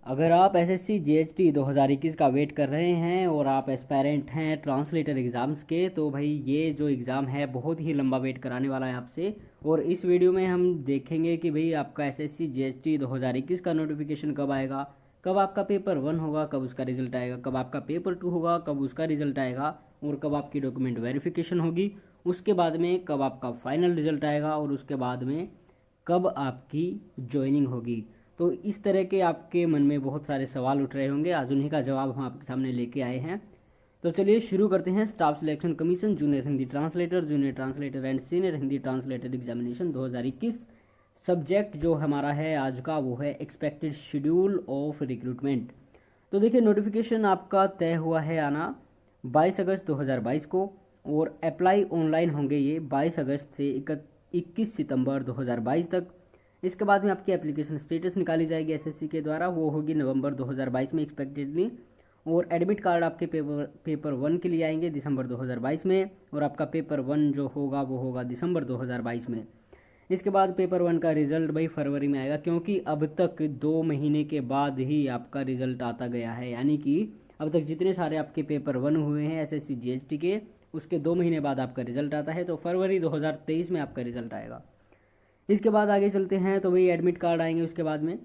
अगर आप SSC GST 2021 का वेट कर रहे हैं और आप एस्पायरेंट हैं ट्रांसलेटर एग्ज़ाम्स के, तो भाई ये जो एग्ज़ाम है बहुत ही लंबा वेट कराने वाला है आपसे। और इस वीडियो में हम देखेंगे कि भाई आपका एसएससी जीएसटी 2021 का नोटिफिकेशन कब आएगा, कब आपका पेपर 1 होगा, कब उसका रिजल्ट आएगा, कब आपका पेपर 2 होगा, कब उसका रिजल्ट आएगा, और कब आपकी डॉक्यूमेंट वेरिफिकेशन होगी, उसके बाद में कब आपका फाइनल रिजल्ट आएगा, और उसके बाद में कब आपकी ज्वाइनिंग होगी। तो इस तरह के आपके मन में बहुत सारे सवाल उठ रहे होंगे, आज उन्हीं का जवाब हम आपके सामने लेके आए हैं। तो चलिए शुरू करते हैं। Staff selection commission junior Hindi translator and senior Hindi translator examination 2021। Subject जो हमारा है आज का वो है एक्सपेक्टेड शेड्यूल ऑफ रिक्रूटमेंट। तो देखिए, नोटिफिकेशन आपका तय हुआ है आना 22 अगस्त 2022 को, और अप्लाई ऑनलाइन होंगे ये 22 अगस्त से 21 सितंबर 2022 तक। इसके बाद में आपकी एप्लीकेशन स्टेटस निकाली जाएगी एसएससी के द्वारा, वो होगी नवंबर 2022 में एक्सपेक्टेडली। और एडमिट कार्ड आपके पेपर 1 के लिए आएंगे दिसंबर 2022 में, और आपका पेपर 1 जो होगा वो होगा दिसंबर 2022 में। इसके बाद पेपर 1 का रिजल्ट भाई फरवरी में आएगा, क्योंकि अब तक 2 महीने के बाद ही आपका रिजल्ट आता गया है। यानी कि अब तक जितने सारे आपके पेपर 1 हुए हैं एसएससी जीएसटी के, उसके 2 महीने बाद आपका रिजल्ट आता है। तो फरवरी 2023 में आपका रिजल्ट आएगा। इसके बाद आगे चलते हैं, तो भाई एडमिट कार्ड आएंगे उसके बाद में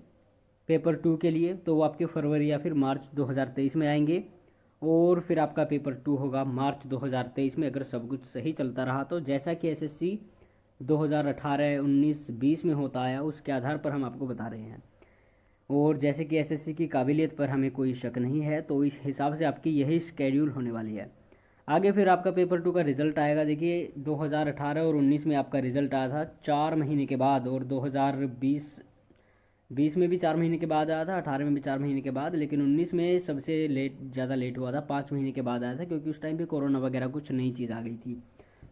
पेपर 2 के लिए, तो वो आपके फरवरी या फिर मार्च 2023 में आएंगे। और फिर आपका पेपर 2 होगा मार्च 2023 में, अगर सब कुछ सही चलता रहा तो। जैसा कि एसएससी 2018, 19, 20 में होता आया, उसके आधार पर हम आपको बता रहे हैं। और जैसे कि एसएससी की काबिलियत पर हमें कोई शक नहीं है, तो इस हिसाब से आपकी यही स्केड्यूल होने वाली है। आगे फिर आपका पेपर 2 का रिजल्ट आएगा। देखिए, 2018 और 19 में आपका रिजल्ट आया था 4 महीने के बाद, और 2020 में भी 4 महीने के बाद आया था, 18 में भी 4 महीने के बाद, लेकिन 19 में सबसे ज़्यादा लेट हुआ था, 5 महीने के बाद आया था, क्योंकि उस टाइम पे कोरोना वगैरह कुछ नई चीज़ आ गई थी।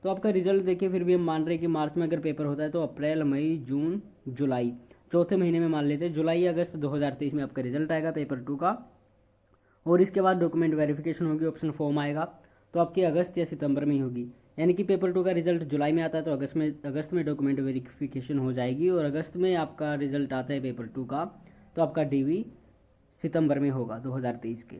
तो आपका रिजल्ट देखिए, फिर भी हम मान रहे हैं कि मार्च में अगर पेपर होता है तो अप्रैल, मई, जून, जुलाई, चौथे महीने में मान लेते हैं, जुलाई अगस्त 2023 में आपका रिजल्ट आएगा पेपर 2 का। और इसके बाद डॉक्यूमेंट वेरिफिकेशन होगी, ऑप्शन फॉर्म आएगा, तो आपकी अगस्त या सितंबर में ही होगी। यानी कि पेपर 2 का रिजल्ट जुलाई में आता है, तो अगस्त में डॉक्यूमेंट वेरिफिकेशन हो जाएगी, और अगस्त में आपका रिजल्ट आता है पेपर 2 का, तो आपका डीवी सितंबर में होगा 2023 के।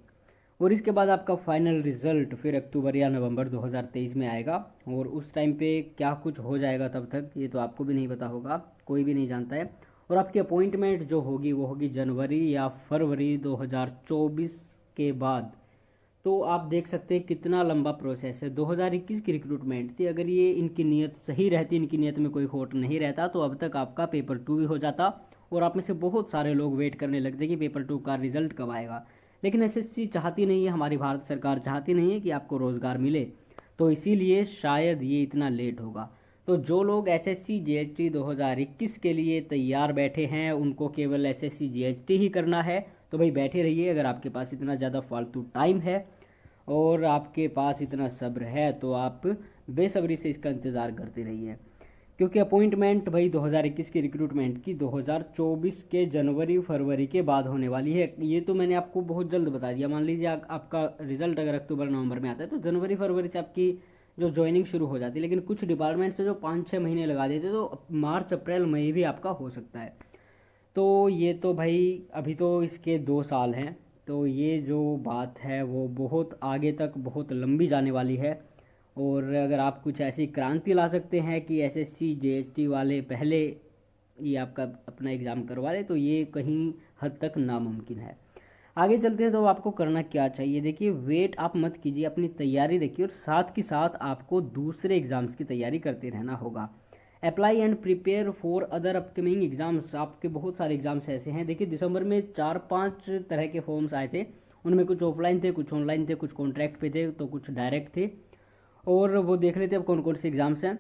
और इसके बाद आपका फाइनल रिजल्ट फिर अक्टूबर या नवंबर 2023 में आएगा। और उस टाइम पे क्या कुछ हो जाएगा तब तक, ये तो आपको भी नहीं पता होगा, कोई भी नहीं जानता है। और आपकी अपॉइंटमेंट जो होगी वो होगी जनवरी या फरवरी 2024 के बाद। तो आप देख सकते हैं कितना लंबा प्रोसेस है। 2021 की रिक्रूटमेंट थी, अगर ये इनकी नीयत सही रहती, इनकी नीयत में कोई खोट नहीं रहता, तो अब तक आपका पेपर 2 भी हो जाता, और आप में से बहुत सारे लोग वेट करने लगते कि पेपर 2 का रिजल्ट कब आएगा। लेकिन एसएससी चाहती नहीं है, हमारी भारत सरकार चाहती नहीं है कि आपको रोज़गार मिले, तो इसीलिए शायद ये इतना लेट होगा। तो जो लोग एसएससी जीएचटी 2021 के लिए तैयार बैठे हैं, उनको केवल एसएससी जीएचटी ही करना है, तो भाई बैठे रहिए। अगर आपके पास इतना ज़्यादा फालतू टाइम है और आपके पास इतना सब्र है, तो आप बेसब्री से इसका इंतज़ार करते रहिए, क्योंकि अपॉइंटमेंट भाई 2021 की रिक्रूटमेंट की 2024 के जनवरी फरवरी के बाद होने वाली है। ये तो मैंने आपको बहुत जल्द बता दिया। मान लीजिए आपका रिजल्ट अगर अक्टूबर नवंबर में आता है, तो जनवरी फरवरी से आपकी जो ज्वाइनिंग शुरू हो जाती है। लेकिन कुछ डिपार्टमेंट से जो 5-6 महीने लगा देते, तो मार्च, अप्रैल, मई भी आपका हो सकता है। तो ये तो भाई अभी तो इसके 2 साल हैं, तो ये जो बात है वो बहुत आगे तक बहुत लंबी जाने वाली है। और अगर आप कुछ ऐसी क्रांति ला सकते हैं कि एसएससी जीएचटी वाले पहले ये आपका अपना एग्ज़ाम करवा ले, तो ये कहीं हद तक नामुमकिन है। आगे चलते हैं, तो आपको करना क्या चाहिए। देखिए, वेट आप मत कीजिए, अपनी तैयारी देखिए, और साथ के साथ आपको दूसरे एग्ज़ाम्स की तैयारी करते रहना होगा। Apply and prepare for other upcoming exams. आपके बहुत सारे एग्ज़ाम्स ऐसे हैं। देखिए, दिसंबर में 4-5 तरह के फॉर्म्स आए थे, उनमें कुछ ऑफलाइन थे, कुछ ऑनलाइन थे, कुछ कॉन्ट्रैक्ट पे थे, तो कुछ डायरेक्ट थे। और वो देख लेते हैं अब कौन कौन से एग्ज़ाम्स हैं।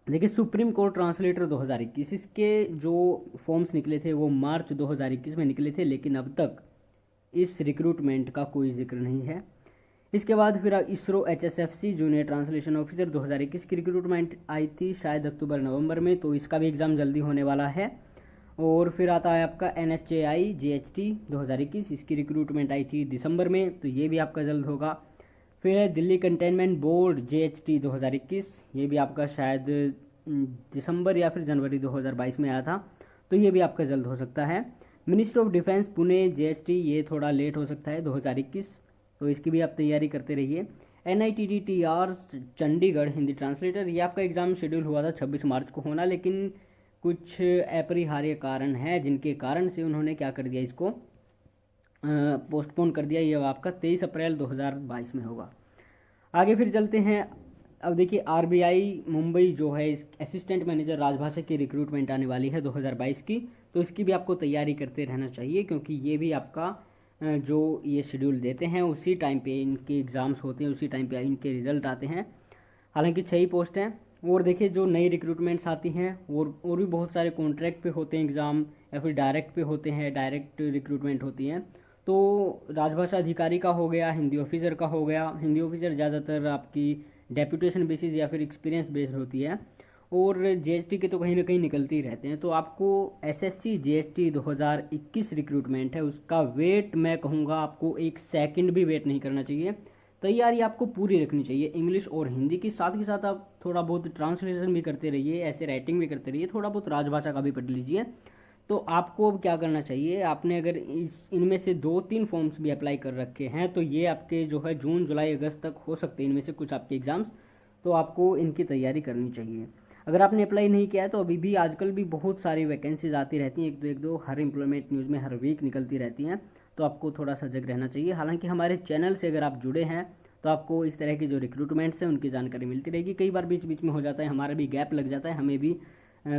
देखिए, सुप्रीम कोर्ट ट्रांसलेटर 2021, इसके जो फॉर्म्स निकले थे वो मार्च 2021 में निकले थे, लेकिन अब तक इस रिक्रूटमेंट का कोई जिक्र नहीं है। इसके बाद फिर इसरो एचएसएफसी जूनियर ट्रांसलेशन ऑफिसर 2021 की रिक्रूटमेंट आई थी शायद अक्टूबर नवंबर में, तो इसका भी एग्ज़ाम जल्दी होने वाला है। और फिर आता है आपका एनएचएआई जीएचटी 2021, इसकी रिक्रूटमेंट आई थी दिसंबर में, तो ये भी आपका जल्द होगा। फिर है दिल्ली कंटेनमेंट बोर्ड जीएचटी 2021, ये भी आपका शायद दिसंबर या फिर जनवरी 2022 में आया था, तो ये भी आपका जल्द हो सकता है। Ministry of defence Pune GST, ये थोड़ा लेट हो सकता है 2021, तो इसकी भी आप तैयारी करते रहिए। NITTTR चंडीगढ़ हिंदी ट्रांसलेटर, ये आपका एग्ज़ाम शेड्यूल हुआ था 26 मार्च को होना, लेकिन कुछ अपरिहार्य कारण है जिनके कारण से उन्होंने क्या कर दिया, इसको पोस्टपोन कर दिया। ये आपका 23 अप्रैल 2022 में होगा। आगे फिर चलते हैं। अब देखिए RBI मुंबई जो है, इस असिस्टेंट मैनेजर राजभाषा की रिक्रूटमेंट आने वाली है 2022 की, तो इसकी भी आपको तैयारी करते रहना चाहिए, क्योंकि ये भी आपका जो ये शेड्यूल देते हैं उसी टाइम पे इनके एग्ज़ाम्स होते हैं, उसी टाइम पे इनके रिजल्ट आते हैं। हालांकि 6 ही पोस्ट हैं। और देखिए जो नई रिक्रूटमेंट्स आती हैं और भी बहुत सारे कॉन्ट्रैक्ट पे होते हैं एग्ज़ाम, या फिर डायरेक्ट पे होते हैं, डायरेक्ट रिक्रूटमेंट होती हैं। तो राजभाषा अधिकारी का हो गया, हिंदी ऑफिसर का हो गया। हिंदी ऑफिसर ज़्यादातर आपकी डेप्यूटेशन बेसिस या फिर एक्सपीरियंस बेस्ड होती है, और जीएसटी के तो कहीं ना कहीं निकलते ही रहते हैं। तो आपको एसएससी जीएसटी 2021 रिक्रूटमेंट है, उसका वेट मैं कहूँगा आपको 1 सेकंड भी वेट नहीं करना चाहिए। तैयारी आपको पूरी रखनी चाहिए इंग्लिश और हिंदी की, साथ ही साथ आप थोड़ा बहुत ट्रांसलेशन भी करते रहिए, ऐसे राइटिंग भी करते रहिए, थोड़ा बहुत राजभाषा का भी पढ़ लीजिए। तो आपको अब क्या करना चाहिए, आपने अगर इनमें से 2-3 फॉर्म्स भी अप्लाई कर रखे हैं, तो ये आपके जो है जून जुलाई अगस्त तक हो सकते हैं इनमें से कुछ आपके एग्ज़ाम्स, तो आपको इनकी तैयारी करनी चाहिए। अगर आपने अप्लाई नहीं किया है तो अभी भी आजकल भी बहुत सारी वैकेंसीज आती रहती हैं, एक दो हर एम्प्लॉयमेंट न्यूज़ में हर वीक निकलती रहती हैं, तो आपको थोड़ा सजग रहना चाहिए। हालांकि हमारे चैनल से अगर आप जुड़े हैं तो आपको इस तरह की जो रिक्रूटमेंट्स हैं उनकी जानकारी मिलती रहेगी। कई बार बीच बीच में हो जाता है, हमारा भी गैप लग जाता है, हमें भी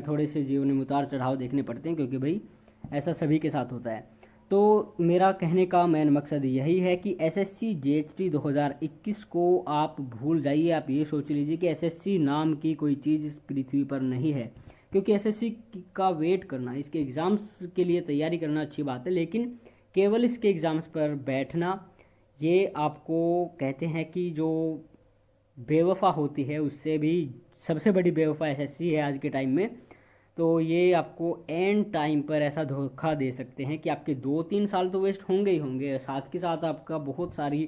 थोड़े से जीवन में उतार चढ़ाव देखने पड़ते हैं, क्योंकि भाई ऐसा सभी के साथ होता है। तो मेरा कहने का मेन मकसद यही है कि एसएससी जीएसटी 2021 को आप भूल जाइए। आप ये सोच लीजिए कि एसएससी नाम की कोई चीज़ इस पृथ्वी पर नहीं है, क्योंकि एसएससी का वेट करना, इसके एग्ज़ाम्स के लिए तैयारी करना अच्छी बात है, लेकिन केवल इसके एग्ज़ाम्स पर बैठना, ये आपको कहते हैं कि जो बेवफा होती है उससे भी सबसे बड़ी बेवफा एसएससी है आज के टाइम में। तो ये आपको एंड टाइम पर ऐसा धोखा दे सकते हैं कि आपके 2-3 साल तो वेस्ट होंगे ही होंगे, साथ के साथ आपका बहुत सारी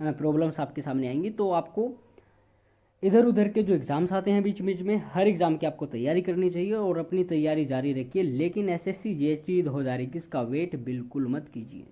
प्रॉब्लम्स आपके सामने आएंगी। तो आपको इधर उधर के जो एग्ज़ाम्स आते हैं बीच बीच में, हर एग्ज़ाम की आपको तैयारी करनी चाहिए और अपनी तैयारी जारी रखिए, लेकिन एसएससी जीएसटी 2021 का वेट बिल्कुल मत कीजिए।